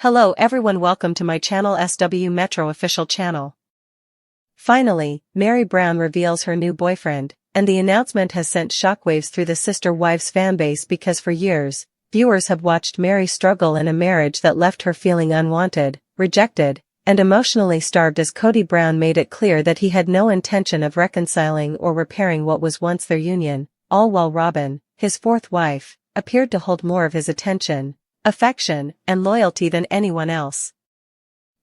Hello everyone, welcome to my channel SW Metro official channel. Finally, Meri reveals her new boyfriend, and the announcement has sent shockwaves through the Sister Wives fanbase because for years, viewers have watched Meri struggle in a marriage that left her feeling unwanted, rejected, and emotionally starved as Kody made it clear that he had no intention of reconciling or repairing what was once their union, all while Robyn, his fourth wife, appeared to hold more of his attention, affection, and loyalty than anyone else.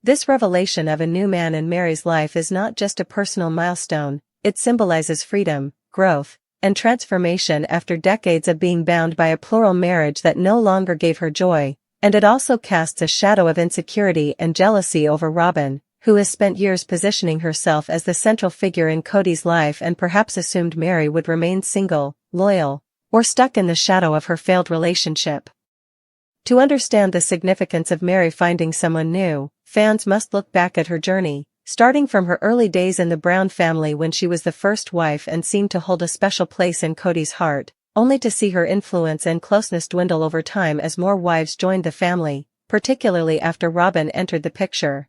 This revelation of a new man in Meri's life is not just a personal milestone, it symbolizes freedom, growth, and transformation after decades of being bound by a plural marriage that no longer gave her joy, and it also casts a shadow of insecurity and jealousy over Robyn, who has spent years positioning herself as the central figure in Kody's life and perhaps assumed Meri would remain single, loyal, or stuck in the shadow of her failed relationship. To understand the significance of Meri finding someone new, fans must look back at her journey, starting from her early days in the Brown family when she was the first wife and seemed to hold a special place in Kody's heart, only to see her influence and closeness dwindle over time as more wives joined the family, particularly after Robyn entered the picture.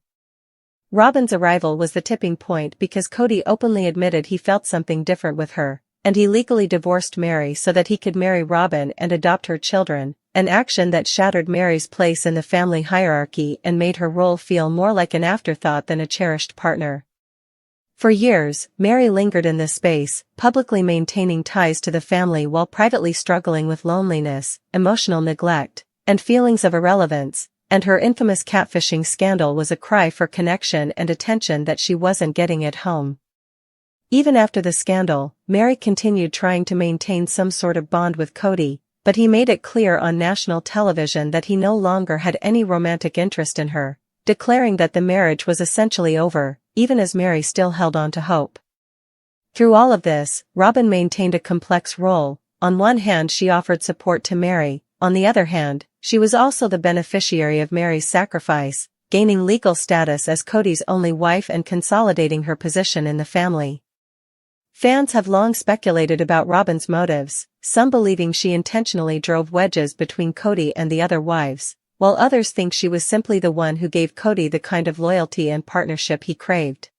Robyn's arrival was the tipping point because Kody openly admitted he felt something different with her, and he legally divorced Meri so that he could marry Robyn and adopt her children, an action that shattered Meri's place in the family hierarchy and made her role feel more like an afterthought than a cherished partner. For years, Meri lingered in this space, publicly maintaining ties to the family while privately struggling with loneliness, emotional neglect, and feelings of irrelevance, and her infamous catfishing scandal was a cry for connection and attention that she wasn't getting at home. Even after the scandal, Meri continued trying to maintain some sort of bond with Kody, but he made it clear on national television that he no longer had any romantic interest in her, declaring that the marriage was essentially over, even as Meri still held on to hope. Through all of this, Robyn maintained a complex role. On one hand she offered support to Meri, on the other hand, she was also the beneficiary of Meri's sacrifice, gaining legal status as Kody's only wife and consolidating her position in the family. Fans have long speculated about Robyn's motives, some believing she intentionally drove wedges between Kody and the other wives, while others think she was simply the one who gave Kody the kind of loyalty and partnership he craved.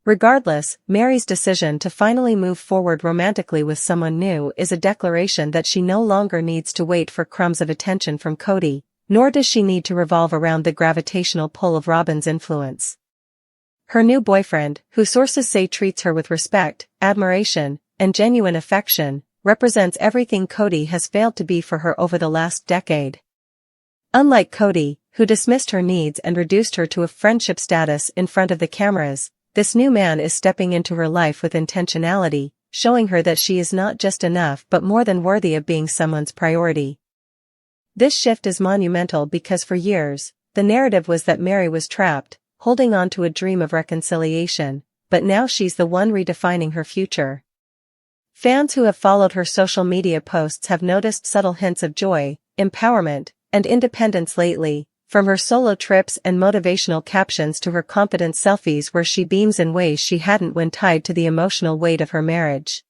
Regardless, Meri's decision to finally move forward romantically with someone new is a declaration that she no longer needs to wait for crumbs of attention from Kody, nor does she need to revolve around the gravitational pull of Robyn's influence. Her new boyfriend, who sources say treats her with respect, admiration, and genuine affection, represents everything Kody has failed to be for her over the last decade. Unlike Kody, who dismissed her needs and reduced her to a friendship status in front of the cameras, this new man is stepping into her life with intentionality, showing her that she is not just enough but more than worthy of being someone's priority. This shift is monumental because for years, the narrative was that Meri was trapped, holding on to a dream of reconciliation, but now she's the one redefining her future. Fans who have followed her social media posts have noticed subtle hints of joy, empowerment, and independence lately, from her solo trips and motivational captions to her confident selfies where she beams in ways she hadn't when tied to the emotional weight of her marriage.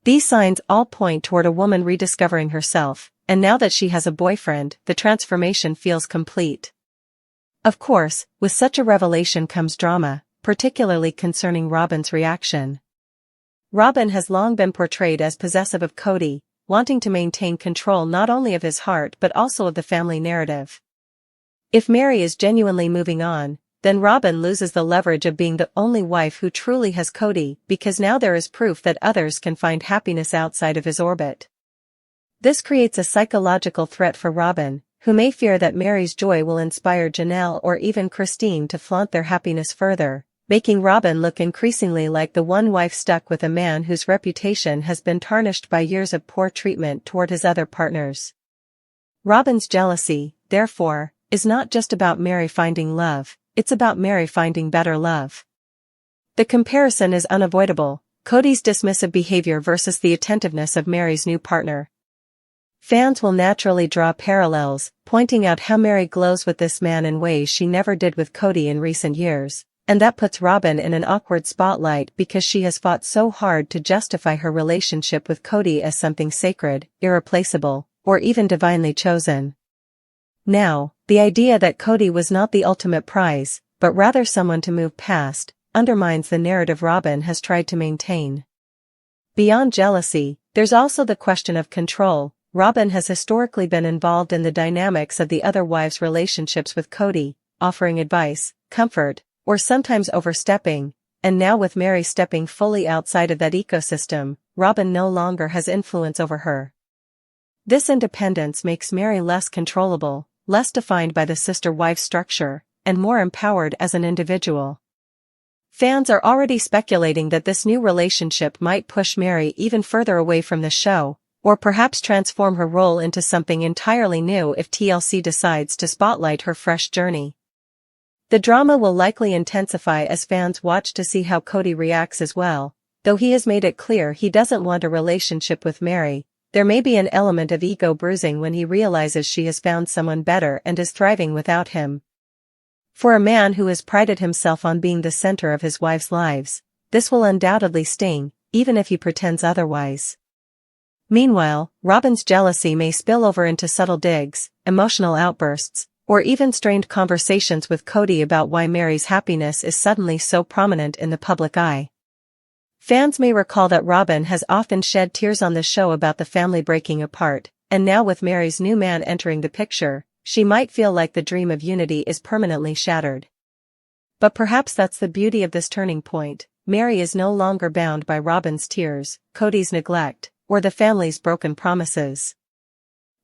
These signs all point toward a woman rediscovering herself, and now that she has a boyfriend, the transformation feels complete. Of course, with such a revelation comes drama, particularly concerning Robyn's reaction. Robyn has long been portrayed as possessive of Kody, wanting to maintain control not only of his heart but also of the family narrative. If Meri is genuinely moving on, then Robyn loses the leverage of being the only wife who truly has Kody because now there is proof that others can find happiness outside of his orbit. This creates a psychological threat for Robyn, who may fear that Meri's joy will inspire Janelle or even Christine to flaunt their happiness further, making Robyn look increasingly like the one wife stuck with a man whose reputation has been tarnished by years of poor treatment toward his other partners. Robyn's jealousy, therefore, is not just about Meri finding love, it's about Meri finding better love. The comparison is unavoidable, Kody's dismissive behavior versus the attentiveness of Meri's new partner. Fans will naturally draw parallels, pointing out how Meri glows with this man in ways she never did with Kody in recent years, and that puts Robyn in an awkward spotlight because she has fought so hard to justify her relationship with Kody as something sacred, irreplaceable, or even divinely chosen. Now, The idea that Kody was not the ultimate prize, but rather someone to move past, undermines the narrative Robyn has tried to maintain. Beyond jealousy, there's also the question of control. Robyn has historically been involved in the dynamics of the other wives' relationships with Kody, offering advice, comfort, or sometimes overstepping, and now with Meri stepping fully outside of that ecosystem, Robyn no longer has influence over her. This independence makes Meri less controllable, less defined by the sister-wife structure, and more empowered as an individual. Fans are already speculating that this new relationship might push Meri even further away from the show, or perhaps transform her role into something entirely new if TLC decides to spotlight her fresh journey. The drama will likely intensify as fans watch to see how Kody reacts as well, though he has made it clear he doesn't want a relationship with Meri. There may be an element of ego bruising when he realizes she has found someone better and is thriving without him. For a man who has prided himself on being the center of his wife's lives, this will undoubtedly sting, even if he pretends otherwise. Meanwhile, Robyn's jealousy may spill over into subtle digs, emotional outbursts, or even strained conversations with Kody about why Meri's happiness is suddenly so prominent in the public eye. Fans may recall that Robyn has often shed tears on the show about the family breaking apart, and now with Meri's new man entering the picture, she might feel like the dream of unity is permanently shattered. But perhaps that's the beauty of this turning point. Meri is no longer bound by Robyn's tears, Kody's neglect, or the family's broken promises.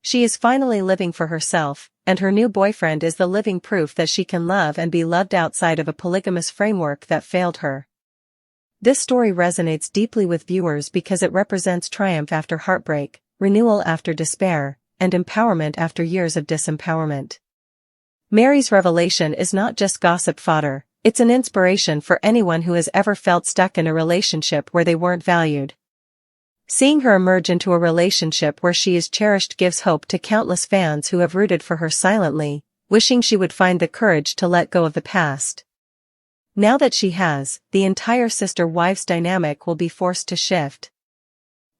She is finally living for herself, and her new boyfriend is the living proof that she can love and be loved outside of a polygamous framework that failed her. This story resonates deeply with viewers because it represents triumph after heartbreak, renewal after despair, and empowerment after years of disempowerment. Meri's revelation is not just gossip fodder, it's an inspiration for anyone who has ever felt stuck in a relationship where they weren't valued. Seeing her emerge into a relationship where she is cherished gives hope to countless fans who have rooted for her silently, wishing she would find the courage to let go of the past. Now that she has, the entire sister-wives dynamic will be forced to shift.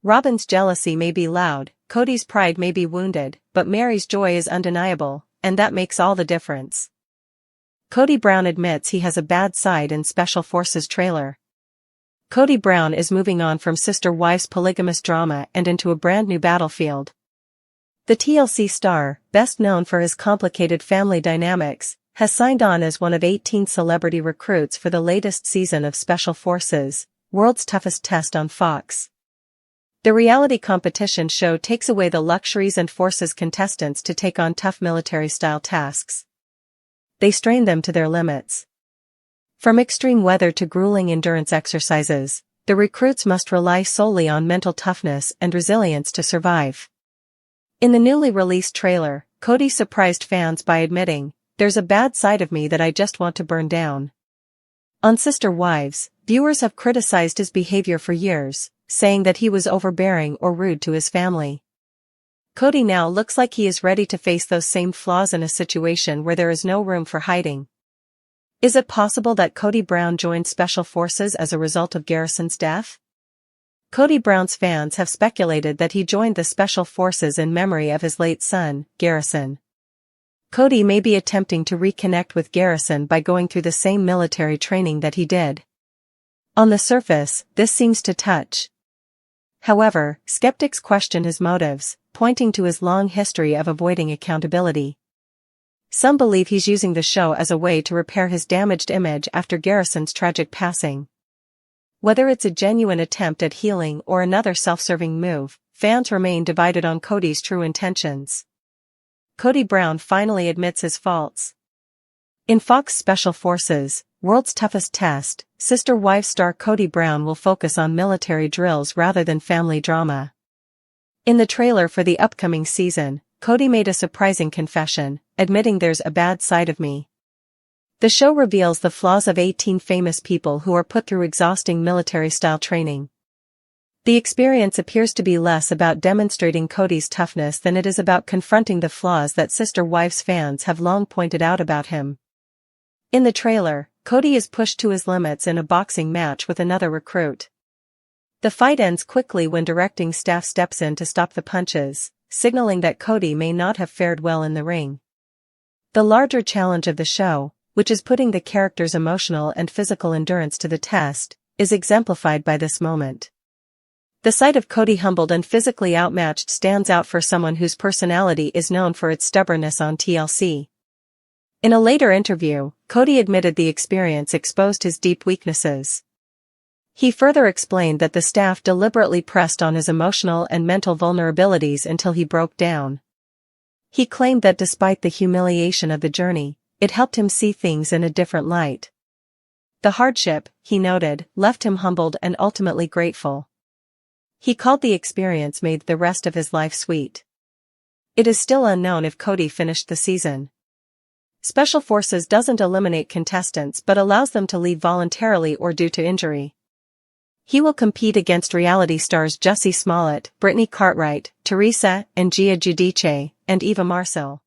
Robyn's jealousy may be loud, Kody's pride may be wounded, but Meri's joy is undeniable, and that makes all the difference. Kody Brown admits he has a bad side in Special Forces trailer. Kody Brown is moving on from sister-wives polygamous drama and into a brand new battlefield. The TLC star, best known for his complicated family dynamics, has signed on as one of 18 celebrity recruits for the latest season of Special Forces, World's Toughest Test on Fox. The reality competition show takes away the luxuries and forces contestants to take on tough military-style tasks. They strain them to their limits. From extreme weather to grueling endurance exercises, the recruits must rely solely on mental toughness and resilience to survive. In the newly released trailer, Kody surprised fans by admitting, "There's a bad side of me that I just want to burn down." On Sister Wives, viewers have criticized his behavior for years, saying that he was overbearing or rude to his family. Kody now looks like he is ready to face those same flaws in a situation where there is no room for hiding. Is it possible that Kody Brown joined Special Forces as a result of Garrison's death? Kody Brown's fans have speculated that he joined the Special Forces in memory of his late son, Garrison. Kody may be attempting to reconnect with Garrison by going through the same military training that he did. On the surface, this seems to touch. However, skeptics question his motives, pointing to his long history of avoiding accountability. Some believe he's using the show as a way to repair his damaged image after Garrison's tragic passing. Whether it's a genuine attempt at healing or another self-serving move, fans remain divided on Kody's true intentions. Kody Brown finally admits his faults. In Fox Special Forces, World's Toughest Test, Sister Wives star Kody Brown will focus on military drills rather than family drama. In the trailer for the upcoming season, Kody made a surprising confession, admitting "there's a bad side of me." The show reveals the flaws of 18 famous people who are put through exhausting military-style training. The experience appears to be less about demonstrating Kody's toughness than it is about confronting the flaws that Sister Wives fans have long pointed out about him. In the trailer, Kody is pushed to his limits in a boxing match with another recruit. The fight ends quickly when directing staff steps in to stop the punches, signaling that Kody may not have fared well in the ring. The larger challenge of the show, which is putting the character's emotional and physical endurance to the test, is exemplified by this moment. The sight of Kody humbled and physically outmatched stands out for someone whose personality is known for its stubbornness on TLC. In a later interview, Kody admitted the experience exposed his deep weaknesses. He further explained that the staff deliberately pressed on his emotional and mental vulnerabilities until he broke down. He claimed that despite the humiliation of the journey, it helped him see things in a different light. The hardship, he noted, left him humbled and ultimately grateful. He called the experience made the rest of his life sweet. It is still unknown if Kody finished the season. Special Forces doesn't eliminate contestants but allows them to leave voluntarily or due to injury. He will compete against reality stars Jussie Smollett, Brittany Cartwright, Teresa and Gia Giudice, and Eva Marcille.